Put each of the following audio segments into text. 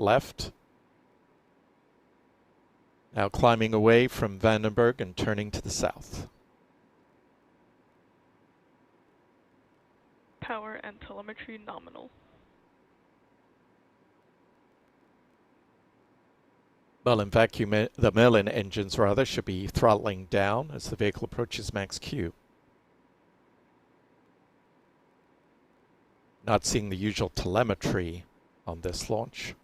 left. Now climbing away from Vandenberg and turning to the south. Power and telemetry nominal. The Merlin engines rather should be throttling down as the vehicle approaches max Q. Not seeing the usual telemetry on this launch.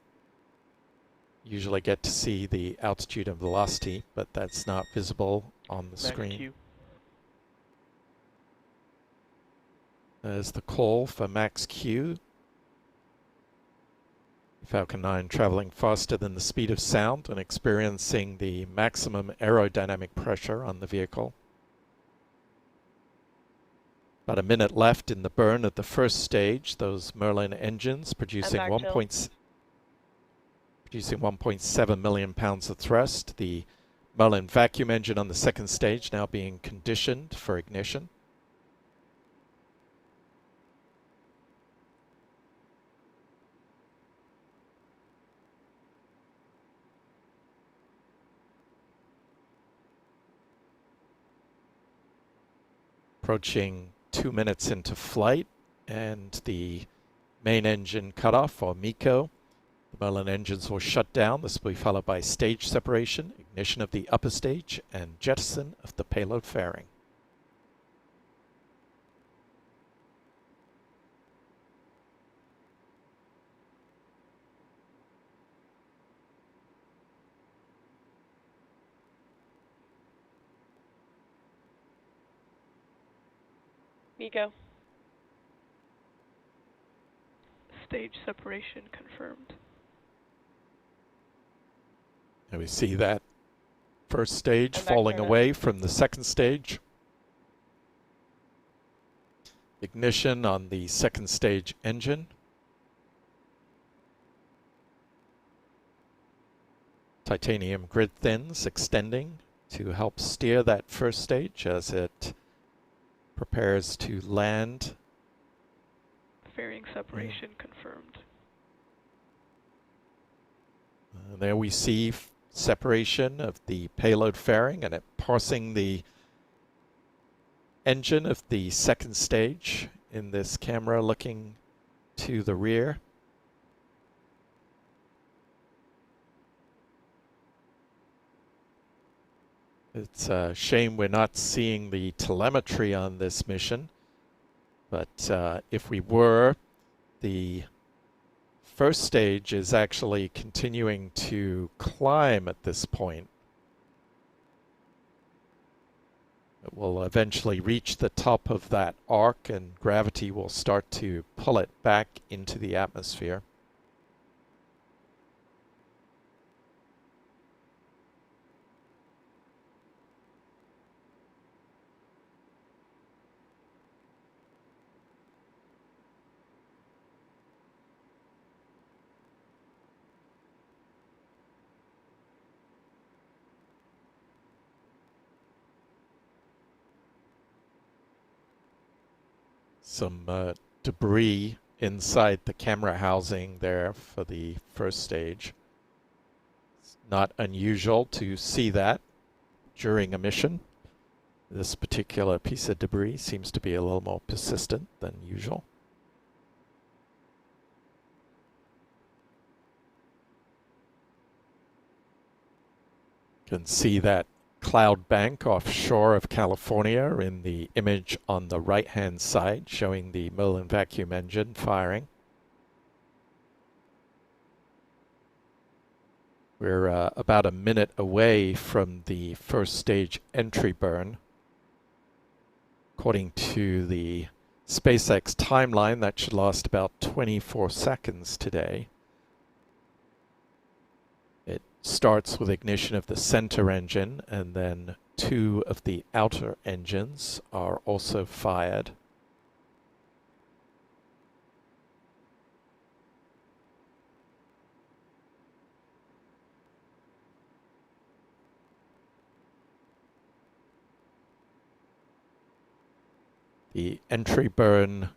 Usually get to see the altitude and velocity, but that's not visible on the screen. Q. There's the call for max Q. Falcon 9 traveling faster than the speed of sound and experiencing the maximum aerodynamic pressure on the vehicle. About a minute left in the burn of the first stage. Those Merlin engines producing 1.7 million pounds of thrust. The Merlin vacuum engine on the second stage now being conditioned for ignition. Approaching 2 minutes into flight, and the main engine cutoff, or MECO. The Merlin engines will shut down. This will be followed by stage separation, ignition of the upper stage, and jettison of the payload fairing. MECO. Stage separation confirmed. And we see that first stage falling away from the second stage. Ignition on the second stage engine. Titanium grid thins extending to help steer that first stage as it prepares to land. Fairing separation confirmed. There we see separation of the payload fairing and it parsing the engine of the second stage in this camera looking to the rear. It's a shame we're not seeing the telemetry on this mission, but if we were, the first stage is actually continuing to climb at this point. It will eventually reach the top of that arc and gravity will start to pull it back into the atmosphere. Some debris inside the camera housing there for the first stage. It's not unusual to see that during a mission. This particular piece of debris seems to be a little more persistent than usual. You can see that cloud bank offshore of California in the image on the right-hand side, showing the Merlin vacuum engine firing. We're about a minute away from the first stage entry burn. According to the SpaceX timeline, that should last about 24 seconds today. It starts with ignition of the center engine, and then 2 of the outer engines are also fired. The entry burn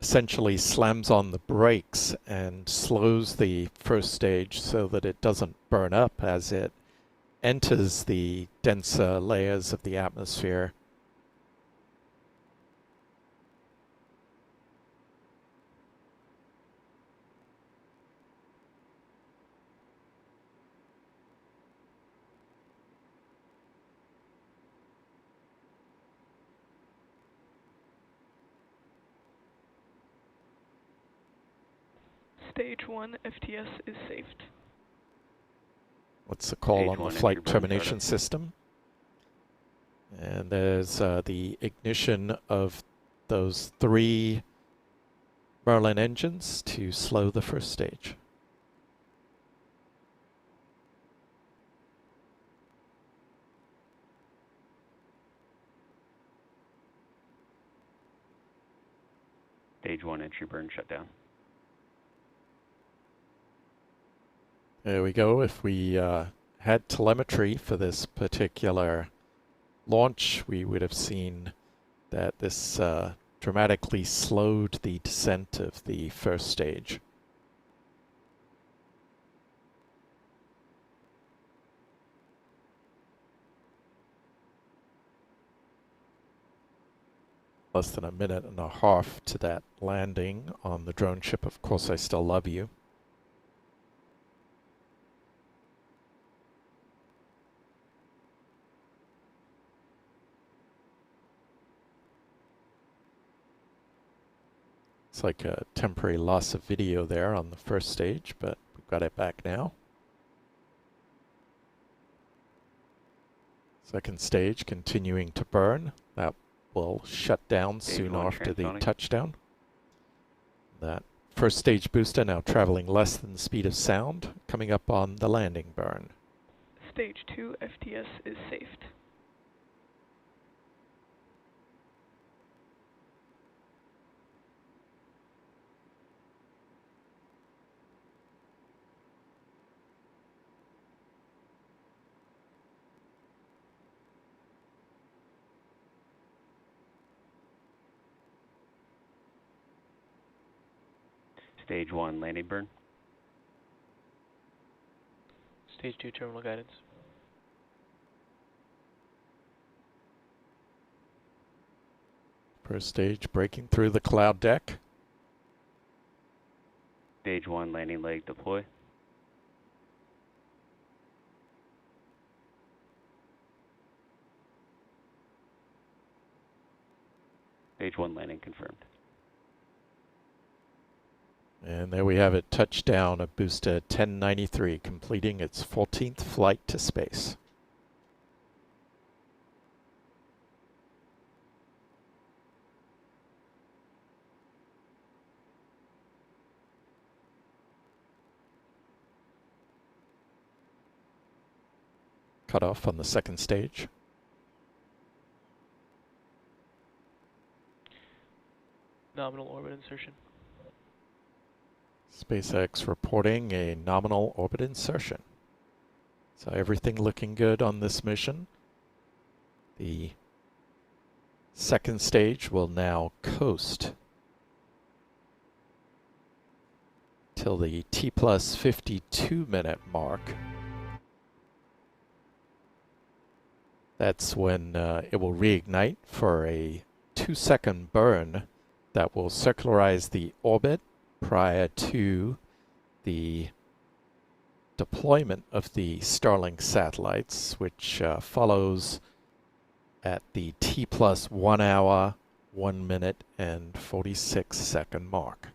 essentially slams on the brakes and slows the first stage so that it doesn't burn up as it enters the denser layers of the atmosphere. Stage 1 FTS is saved. What's the call Stage on the 1 flight entry burn termination startup. system? And there's the ignition of those 3 Merlin engines to slow the first stage. Stage 1 entry burn shutdown. There we go. If we had telemetry for this particular launch, we would have seen that this dramatically slowed the descent of the first stage. Less than a minute and a half to that landing on the drone ship. Of course, I still love you. It's like a temporary loss of video there on the first stage, but we've got it back now. Second stage continuing to burn. That will shut down Stage soon 1 after the transonic. touchdown. That first stage booster now traveling less than the speed of sound, coming up on the landing burn. Stage 2 FTS is saved. Stage 1 landing burn. Stage 2 terminal guidance. First stage breaking through the cloud deck. Stage 1 landing leg deploy. Stage 1 landing confirmed. And there we have it, touchdown of booster 1093, completing its 14th flight to space. Cut off on the second stage. Nominal orbit insertion. SpaceX reporting a nominal orbit insertion. So everything looking good on this mission. The second stage will now coast till the T plus 52 minute mark. That's when it will reignite for a 2-second burn that will circularize the orbit prior to the deployment of the Starlink satellites, which follows at the T plus 1 hour, 1 minute, and 46 second mark.